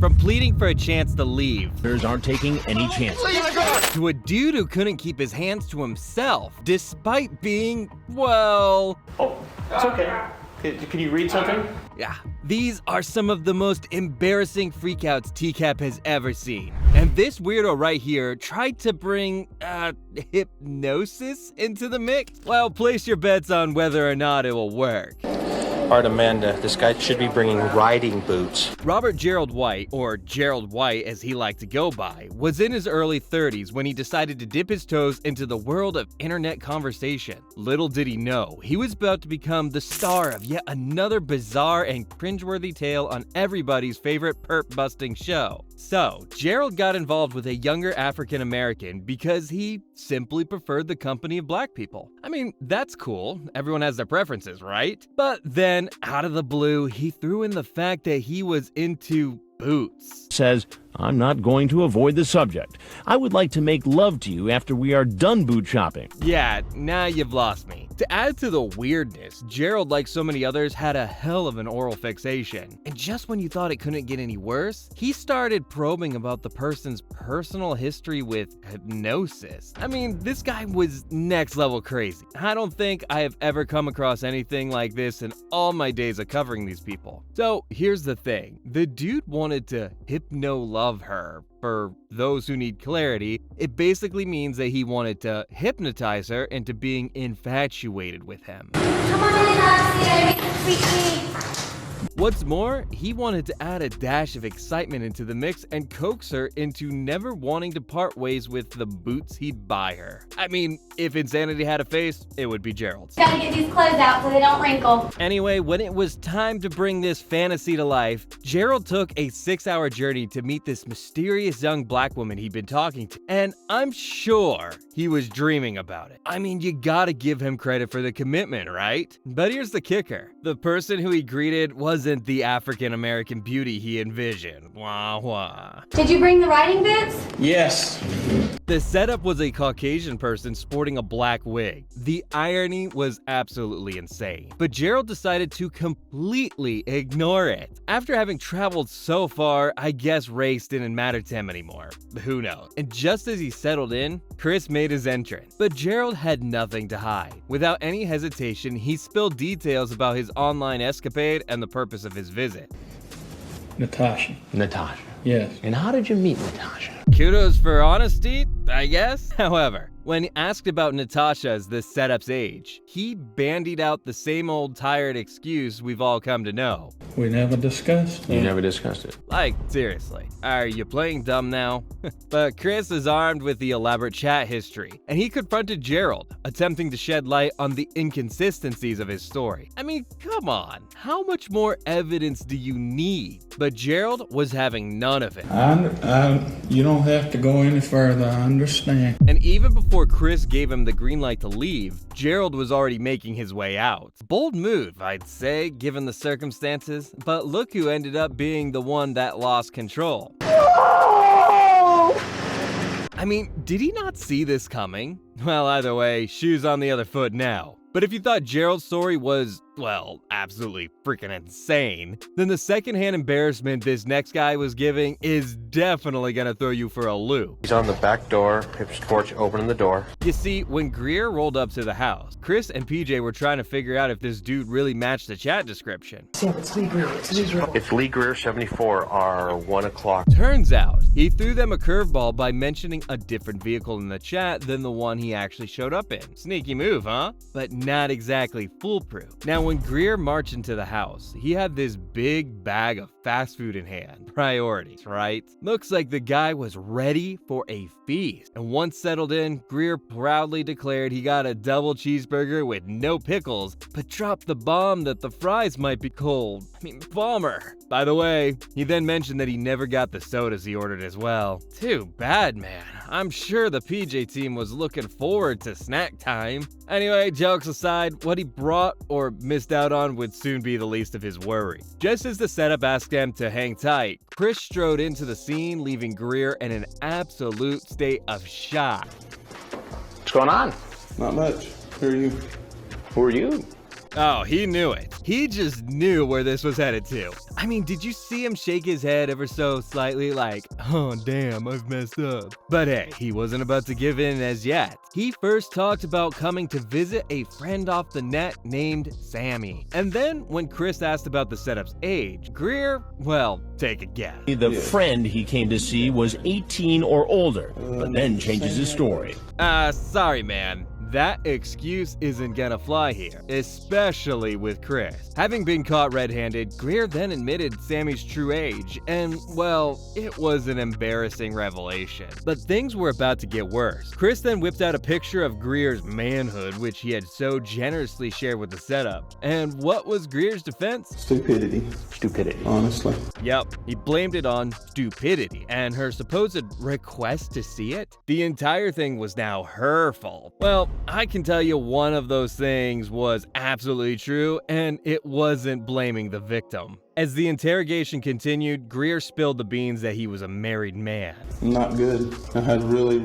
From pleading for a chance to leave, Aren't taking any chances. to a dude who couldn't keep his hands to himself, despite being, well... Oh, it's okay. Can you read something? Yeah, these are some of the most embarrassing freakouts TCAP has ever seen. And this weirdo right here tried to bring, hypnosis into the mix? Well, place your bets on whether or not it will work. All right, Amanda, this guy should be bringing riding boots. Robert Gerald White, or Gerald White as he liked to go by, was in his early 30s when he decided to dip his toes into the world of internet conversation. Little did he know, he was about to become the star of yet another bizarre and cringeworthy tale on everybody's favorite perp-busting show. So, Gerald got involved with a younger African American because he simply preferred the company of black people. I mean, that's cool, everyone has their preferences, right? But then, out of the blue, he threw in the fact that he was into boots. Says, I'm not going to avoid the subject. I would like to make love to you after we are done boot shopping. Yeah, now you've lost me. To add to the weirdness, Gerald, like so many others, had a hell of an oral fixation. And just when you thought it couldn't get any worse, he started probing about the person's personal history with hypnosis. I mean, this guy was next level crazy. I don't think I have ever come across anything like this in all my days of covering these people. So here's the thing. The dude wanted to hypno-love her. For those who need clarity, it basically means that he wanted to hypnotize her into being infatuated with him. Come on in, Alexia, sweet. What's more, he wanted to add a dash of excitement into the mix and coax her into never wanting to part ways with the boots he'd buy her. I mean, if insanity had a face, it would be Gerald's. Gotta get these clothes out so they don't wrinkle. Anyway, when it was time to bring this fantasy to life, Gerald took a 6-hour journey to meet this mysterious young black woman he'd been talking to, and I'm sure he was dreaming about it. I mean, you gotta give him credit for the commitment, right? But here's the kicker. The person who he greeted wasn't the African-American beauty he envisioned. Wah wah. Did you bring the riding boots? Yes. The setup was a Caucasian person sporting a black wig. The irony was absolutely insane. But Gerald decided to completely ignore it. After having traveled so far, I guess race didn't matter to him anymore. Who knows? And just as he settled in, Chris made his entrance. But Gerald had nothing to hide. Without any hesitation, he spilled details about his online escapade and the purpose of his visit. Natasha. Natasha. Yes. And how did you meet Natasha? Kudos for honesty, I guess. However, when asked about Natasha's the setup's age, he bandied out the same old tired excuse we've all come to know. We never discussed it. You never discussed it. Like, seriously, are you playing dumb now? But Chris is armed with the elaborate chat history, and he confronted Gerald, attempting to shed light on the inconsistencies of his story. I mean, come on, how much more evidence do you need? But Gerald was having none of it. You don't have to go any further, I understand. And even before Chris gave him the green light to leave, Gerald was already making his way out. Bold move, I'd say, given the circumstances, but look who ended up being the one that lost control. I mean, did he not see this coming? Well, either way, shoes on the other foot now. But if you thought Gerald's story was, well, absolutely freaking insane, then the secondhand embarrassment this next guy was giving is definitely gonna throw you for a loop. He's on the back door, his porch, opening the door. You see, when Greer rolled up to the house, Chris and PJ were trying to figure out if this dude really matched the chat description. It's Lee Greer. It's Lee Greer, 74, our 1 o'clock. Turns out, he threw them a curveball by mentioning a different vehicle in the chat than the one he actually showed up in. Sneaky move, huh? But not exactly foolproof. Now, when Greer marched into the house, he had this big bag of fast food in hand. Priorities, right? Looks like the guy was ready for a feast. And once settled in, Greer proudly declared he got a double cheeseburger with no pickles, but dropped the bomb that the fries might be cold. I mean, bomber. By the way, he then mentioned that he never got the sodas he ordered as well. Too bad, man. I'm sure the PJ team was looking forward to snack time. Anyway, jokes aside, what he brought or missed out on would soon be the least of his worry. Just as the setup asked him to hang tight, Chris strode into the scene, leaving Greer in an absolute state of shock. What's going on? Not much. Who are you? Who are you? Oh, he knew it. He just knew where this was headed to. I mean, did you see him shake his head ever so slightly like, oh damn, I've messed up? But hey, he wasn't about to give in as yet. He first talked about coming to visit a friend off the net named Sammy. And then when Chris asked about the setup's age, Greer, well, take a guess. The friend he came to see was 18 or older, but then changes his story. Sorry man. That excuse isn't gonna fly here, especially with Chris. Having been caught red-handed, Greer then admitted Sammy's true age, and, well, it was an embarrassing revelation. But things were about to get worse. Chris then whipped out a picture of Greer's manhood, which he had so generously shared with the setup. And what was Greer's defense? Stupidity. Honestly. Yep, he blamed it on stupidity, and her supposed request to see it? The entire thing was now her fault. Well, I can tell you one of those things was absolutely true, and it wasn't blaming the victim. As the interrogation continued, Greer spilled the beans that he was a married man. Not good. I had really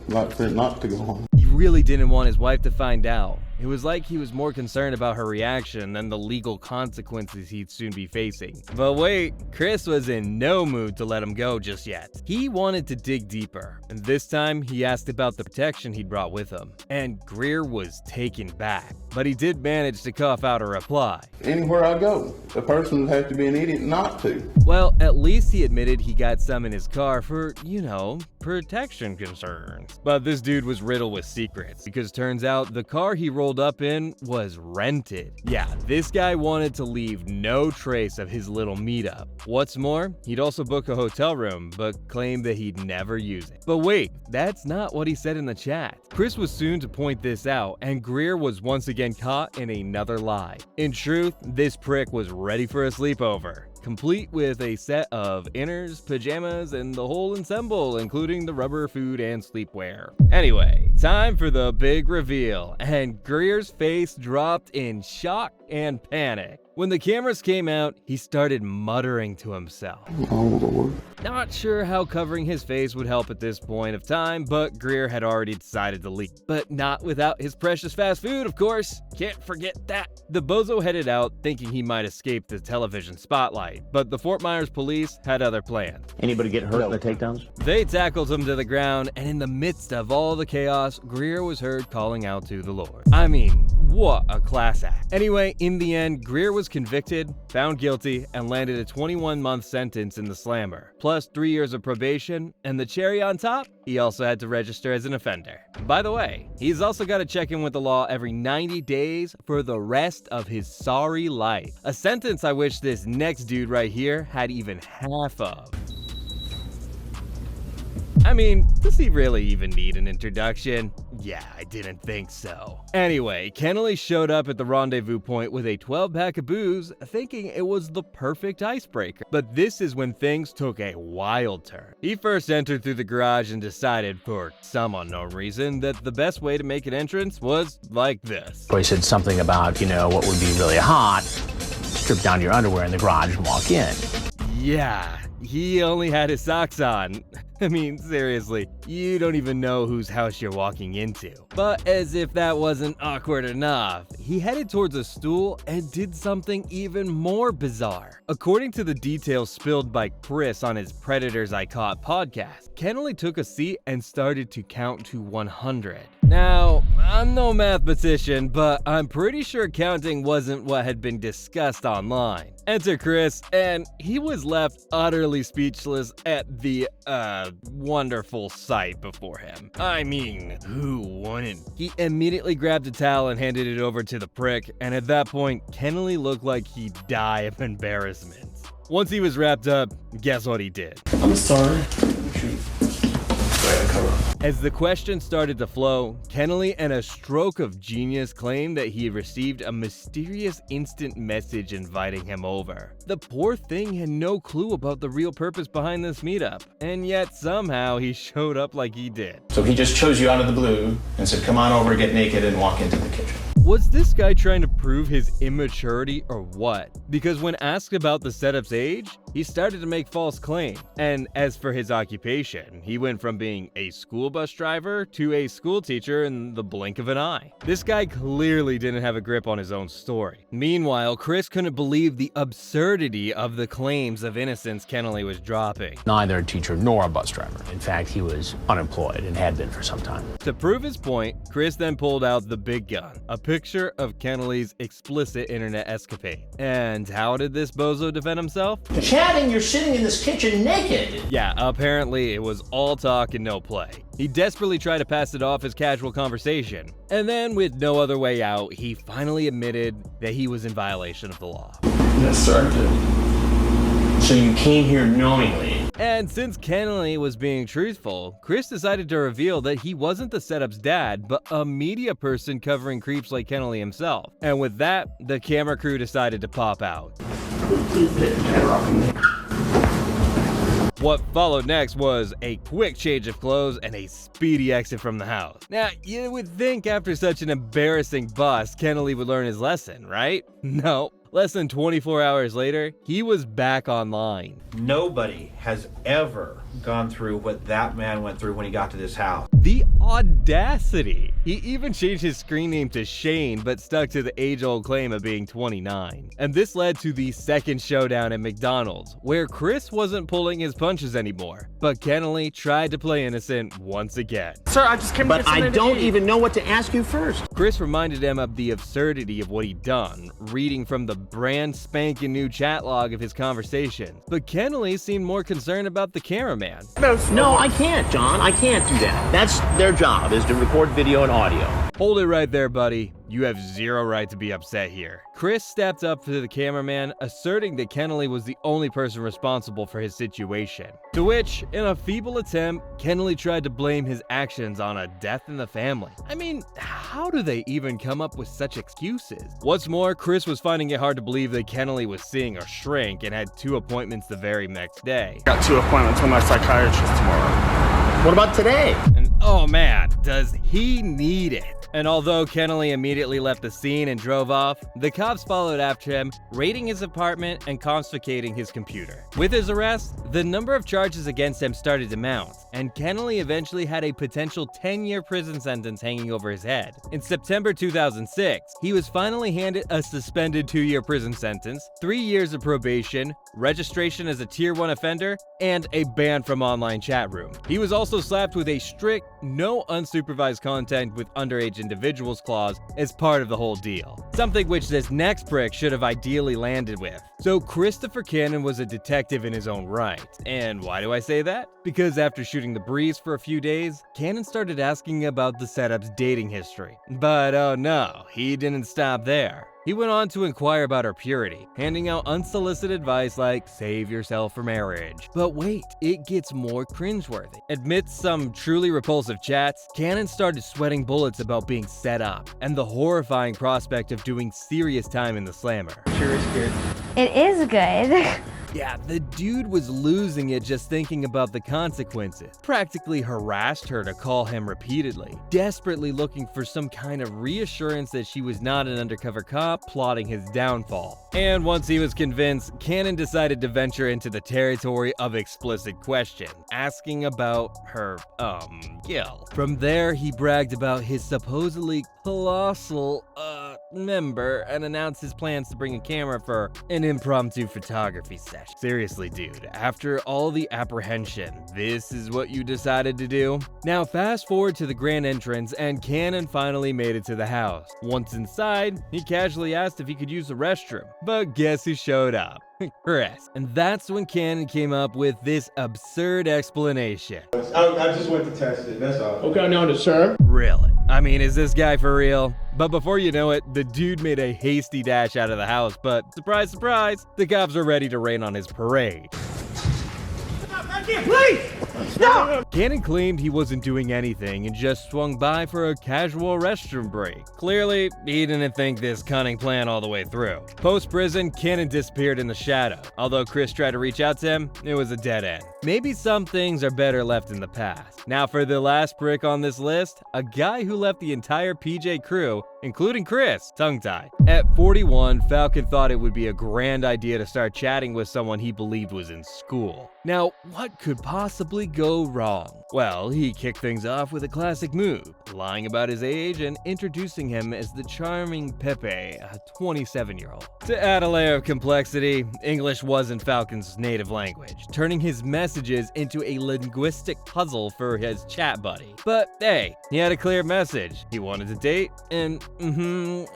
like for it not to go on. He really didn't want his wife to find out. It was like he was more concerned about her reaction than the legal consequences he'd soon be facing. But wait, Chris was in no mood to let him go just yet. He wanted to dig deeper, and this time he asked about the protection he'd brought with him. And Greer was taken back, but he did manage to cough out a reply. Anywhere I go, the person would have to be an idiot not to. Well, at least he admitted he got some in his car for, protection concerns. But this dude was riddled with secrets, because turns out the car he rolled up in was rented. Yeah, this guy wanted to leave no trace of his little meetup. What's more, he'd also book a hotel room, but claimed that he'd never use it. But wait, that's not what he said in the chat. Chris was soon to point this out, and Greer was once again caught in another lie. In truth, this prick was ready for a sleepover, complete with a set of inners, pajamas, and the whole ensemble, including the rubber food and sleepwear. Anyway, time for the big reveal, and Greer's face dropped in shock and panic. When the cameras came out, he started muttering to himself. Oh, Lord. Not sure how covering his face would help at this point of time, but Greer had already decided to leave. But not without his precious fast food, of course. Can't forget that. The bozo headed out, thinking he might escape the television spotlight, but the Fort Myers police had other plans. Anybody get hurt in the takedowns? They tackled him to the ground, and in the midst of all the chaos, Greer was heard calling out to the Lord. I mean, what a class act. Anyway, in the end, Greer was convicted, found guilty, and landed a 21-month sentence in the slammer, plus 3 years of probation, and the cherry on top, he also had to register as an offender. By the way, he's also got to check in with the law every 90 days for the rest of his sorry life. A sentence I wish this next dude right here had even half of. I mean, does he really even need an introduction? Yeah, I didn't think so. Anyway, Kennelly showed up at the rendezvous point with a 12-pack of booze, thinking it was the perfect icebreaker. But this is when things took a wild turn. He first entered through the garage and decided, for some unknown reason, that the best way to make an entrance was like this. He said something about, what would be really hot, strip down your underwear in the garage and walk in. Yeah, he only had his socks on. I mean, seriously, you don't even know whose house you're walking into. But as if that wasn't awkward enough, he headed towards a stool and did something even more bizarre. According to the details spilled by Chris on his Predators I Caught podcast, Kennelly took a seat and started to count to 100. Now, I'm no mathematician, but I'm pretty sure counting wasn't what had been discussed online. Enter Chris, and he was left utterly speechless at the, wonderful sight before him. I mean, who wouldn't? He immediately grabbed a towel and handed it over to the prick, and at that point, Kennelly looked like he'd die of embarrassment. Once he was wrapped up, guess what he did? I'm sorry. As the questions started to flow, Kennelly, in a stroke of genius, claimed that he had received a mysterious instant message inviting him over. The poor thing had no clue about the real purpose behind this meetup, and yet somehow he showed up like he did. So he just chose you out of the blue and said, come on over, get naked, and walk into the kitchen. Was this guy trying to prove his immaturity or what? Because when asked about the setup's age, he started to make false claims. And as for his occupation, he went from being a school bus driver to a school teacher in the blink of an eye. This guy clearly didn't have a grip on his own story. Meanwhile, Chris couldn't believe the absurdity of the claims of innocence Kennelly was dropping. Neither a teacher nor a bus driver. In fact, he was unemployed and had been for some time. To prove his point, Chris then pulled out the big gun, a picture of Kennelly's explicit internet escapade. And how did this bozo defend himself? Chatting, you're sitting in this kitchen naked. Yeah, apparently it was all talk and no play. He desperately tried to pass it off as casual conversation. And then, with no other way out, he finally admitted that he was in violation of the law. Yes, sir, I did. So you came here knowingly. And since Kennelly was being truthful, Chris decided to reveal that he wasn't the setup's dad, but a media person covering creeps like Kennelly himself. And with that, the camera crew decided to pop out. What followed next was a quick change of clothes and a speedy exit from the house. Now, you would think after such an embarrassing bust, Kennelly would learn his lesson, right? No. Less than 24 hours later, he was back online. Nobody has ever gone through what that man went through when he got to this house. The audacity! He even changed his screen name to Shane, but stuck to the age-old claim of being 29. And this led to the second showdown at McDonald's, where Chris wasn't pulling his punches anymore. But Kennelly tried to play innocent once again. Sir, I just came to get something to eat. But I don't even know what to ask you first. Chris reminded him of the absurdity of what he'd done, reading from the brand spanking new chat log of his conversation. But Kennelly seemed more concerned about the cameraman. No, I can't, John. I can't do that. That's their job, is to record video and audio. Hold it right there, buddy. You have zero right to be upset here. Chris stepped up to the cameraman, asserting that Kennelly was the only person responsible for his situation. To which, in a feeble attempt, Kennelly tried to blame his actions on a death in the family. I mean, how do they even come up with such excuses? What's more, Chris was finding it hard to believe that Kennelly was seeing a shrink and had 2 appointments the very next day. Got 2 appointments with my psychiatrist tomorrow. What about today? And oh man, does he need it? And although Kennelly immediately left the scene and drove off, the cops followed after him, raiding his apartment and confiscating his computer. With his arrest, the number of charges against him started to mount, and Kennelly eventually had a potential 10-year prison sentence hanging over his head. In September 2006, he was finally handed a suspended 2-year prison sentence, 3 years of probation, registration as a Tier 1 offender, and a ban from online chat room. He was also slapped with a strict, no unsupervised contact with underage individuals clause as part of the whole deal. Something which this next prick should have ideally landed with. So Christopher Cannon was a detective in his own right. And why do I say that? Because after shooting the breeze for a few days, Cannon started asking about the setup's dating history. But oh no, he didn't stop there. He went on to inquire about her purity, handing out unsolicited advice like, save yourself for marriage. But wait, it gets more cringeworthy. Amidst some truly repulsive chats, Cannon started sweating bullets about being set up, and the horrifying prospect of doing serious time in the slammer. It is good. Yeah, the dude was losing it just thinking about the consequences. Practically harassed her to call him repeatedly, desperately looking for some kind of reassurance that she was not an undercover cop plotting his downfall. And once he was convinced, Cannon decided to venture into the territory of explicit question, asking about her, Gil. From there, he bragged about his supposedly colossal, member and announced his plans to bring a camera for an impromptu photography session. Seriously, dude, after all the apprehension, this is what you decided to do? Now fast forward to the grand entrance and Cannon finally made it to the house. Once inside, he casually asked if he could use the restroom, but guess who showed up? Chris. And that's when Cannon came up with this absurd explanation. I just went to test it, that's all. Okay, noted, sir. Really? I mean, is this guy for real? But before you know it, the dude made a hasty dash out of the house, but surprise, surprise, the cops are ready to rain on his parade. Please! Stop! Cannon claimed he wasn't doing anything and just swung by for a casual restroom break. Clearly, he didn't think this cunning plan all the way through. Post-prison, Cannon disappeared in the shadow. Although Chris tried to reach out to him, it was a dead end. Maybe some things are better left in the past. Now for the last prick on this list, a guy who left the entire PJ crew including Chris, tongue-tied. At 41, Falcon thought it would be a grand idea to start chatting with someone he believed was in school. Now, what could possibly go wrong? Well, he kicked things off with a classic move, lying about his age and introducing him as the charming Pepe, a 27-year-old. To add a layer of complexity, English wasn't Falcon's native language, turning his messages into a linguistic puzzle for his chat buddy. But hey, he had a clear message. He wanted to date and,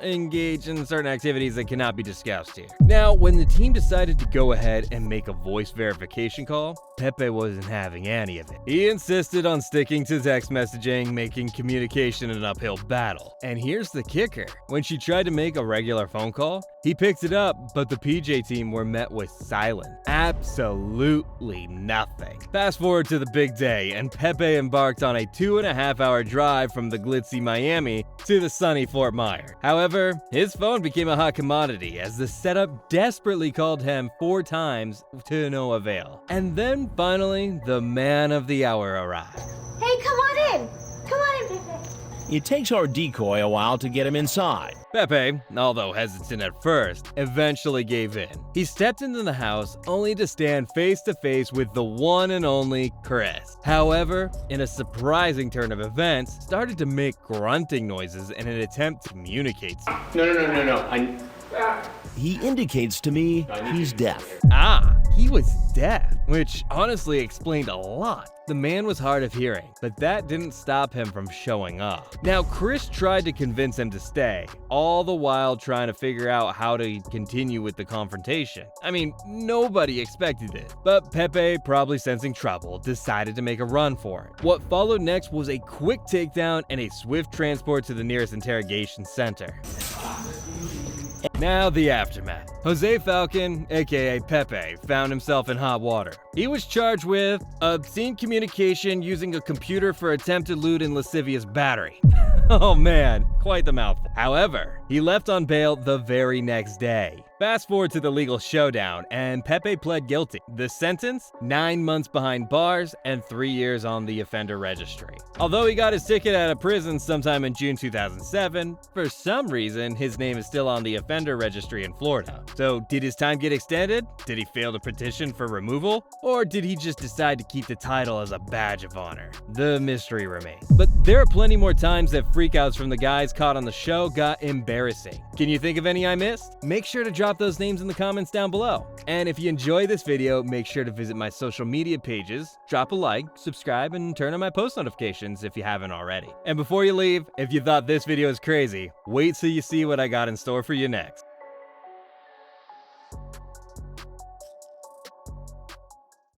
engage in certain activities that cannot be discussed here. Now, when the team decided to go ahead and make a voice verification call, Pepe wasn't having any of it. He insisted on sticking to text messaging, making communication an uphill battle. And here's the kicker. When she tried to make a regular phone call, he picked it up, but the PJ team were met with silence. Absolutely nothing. Fast forward to the big day, and Pepe embarked on a 2.5-hour drive from the glitzy Miami to the sunny Fort Myers. However, his phone became a hot commodity as the setup desperately called him 4 times to no avail. And then finally, the man of the hour arrived. Hey, come on in. Come on in, Pepe. It takes our decoy a while to get him inside. Pepe, although hesitant at first, eventually gave in. He stepped into the house only to stand face to face with the one and only Chris. However, in a surprising turn of events, started to make grunting noises in an attempt to communicate. No. He indicates to me he's deaf. He was deaf, which honestly explained a lot. The man was hard of hearing, but that didn't stop him from showing up. Now, Chris tried to convince him to stay, all the while trying to figure out how to continue with the confrontation. I mean, nobody expected it. But Pepe, probably sensing trouble, decided to make a run for it. What followed next was a quick takedown and a swift transport to the nearest interrogation center. Now the aftermath. Jose Falcon, aka Pepe, found himself in hot water. He was charged with obscene communication using a computer for attempted lewd and lascivious battery. Oh man, quite the mouthful. However, he left on bail the very next day. Fast forward to the legal showdown, and Pepe pled guilty. The sentence? 9 months behind bars and 3 years on the offender registry. Although he got his ticket out of prison sometime in June 2007, for some reason, his name is still on the offender registry in Florida. So did his time get extended? Did he fail to petition for removal? Or did he just decide to keep the title as a badge of honor? The mystery remains. But there are plenty more times that freakouts from the guys caught on the show got embarrassing. Can you think of any I missed? Make sure to drop those names in the comments down below. And if you enjoyed this video, make sure to visit my social media pages, drop a like, subscribe, and turn on my post notifications if you haven't already. And before you leave, if you thought this video was crazy, wait till you see what I got in store for you next.